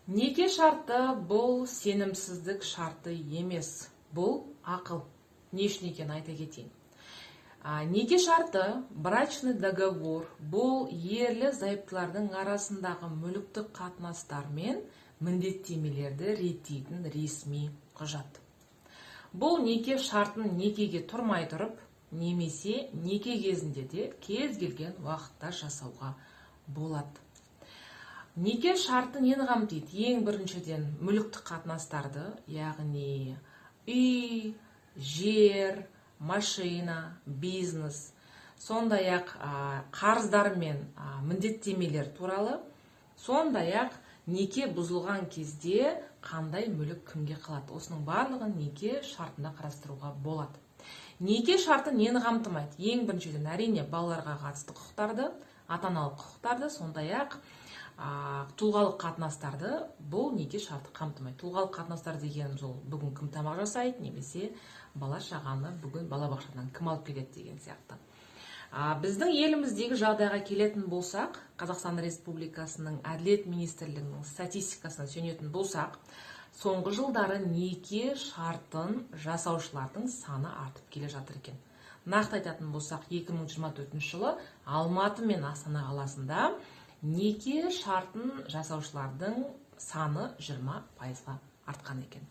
Неке шарты бұл сенімсіздік шарты емес, бұл ақыл. Не үшін екенін айта кетейін. Неке шарты, брачный договор, бұл ерлі зайыптылардың арасындағы мүліктік қатынастар мен міндеттемелерді реттейтін ресми құжат. Бұл неке шартын некеге тұрмай тұрып, немесе неке кезінде де кез келген уақытта жасауға болады. Неке шарты нені қамтиды? Ең біріншіден мүліктік қатынастарды, яғни үй, жер, машина, бизнес, сондай-ақ қарыздар мен міндеттемелер туралы, сондай-ақ неке бұзылған кезде қандай мүлік кімге қалады. Осының барлығын неке шартында қарастыруға болады. Неке шарты нені қамтымайды? Ең біріншіден әрине балаларға қатысты құқықтарды, ата-аналық құқықтарды, сондай-ақ тұлғалық қатынастарды бұл неке шарты қамтымайды. Тұлғалық қатынастар дегеніміз ол бүгін кім тамақ жасайды, немесе бала шағаны бүгін балабақшадан кім алып келеді деген сияқты. Біздің еліміздегі жағдайға келетін болсақ, Қазақстан Республикасының Әділет министрлігінің статистикасына сүйенетін болсақ, соңғы жылдары неке шартын жасаушылардың саны артып келе жатыр екен. Нақты айтатын болсақ, 2024 жылы Алматы мен Астана қаласында неке шартын жасаушылардың саны 20%-ға артқан екен.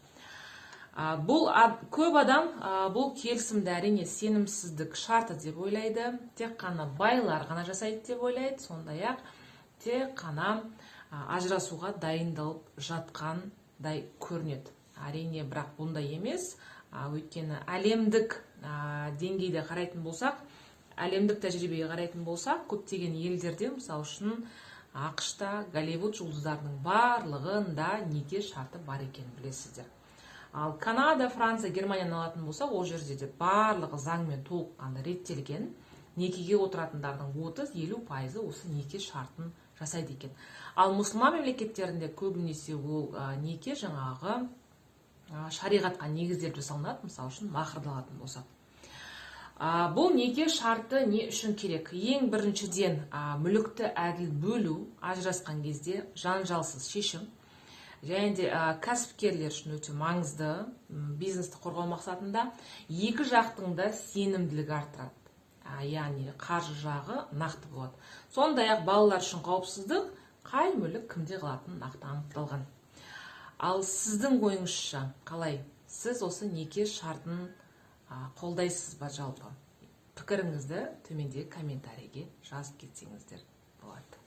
Көп адам бұл келісімді әрине сенімсіздік шарты деп ойлайды, тек қана байлар ғана жасайды деп ойлайды, сондай-ақ тек қана ажырасуға дайындалып жатқандай көрінеді. Әрине, бірақ бұндай емес, өйткені әлемдік деңгейде қарайтын болсақ, әлемдік тәжірибеге қарайтын болсақ, көптеген елдерде, мысалы үшін ақш-та Голливуд жұлдыздарының барлығында неке шарты бар екенін білесіздер. Ал Канада, Франция, Германияны алатын болсақ, ол жерде де барлығы заңмен толыққанды реттелген. Некеге отыратындардың 30-50% осы неке шартын жасайды екен. Ал мұсылман мемлекеттерінде көбінесе ол неке жаңағы шариғатқа негізделіп жасалынады, мысалы үшін махрды алатын болсақ. Бұл неке шарты не үшін керек? Ең біріншіден мүлікті әділ бөлу, ажырасқан кезде жанжалсыз шешім, және де кәсіпкерлер үшін өте маңызды, бизнесті қорғау мақсатында екі жақтың да сенімділігі артырады. Яғни қаржы жағы нақты болады. Сондай-ақ балалар үшін қауіпсіздік, қай мүлік кімде қалатыны нақты анықталған. Ал сіздің ойыңызша қалай? Сіз осы неке шартын қолдайсыз ба жалпы? Пікіріңізді төмендегі комментарийге жазып кетсеңіздер болады.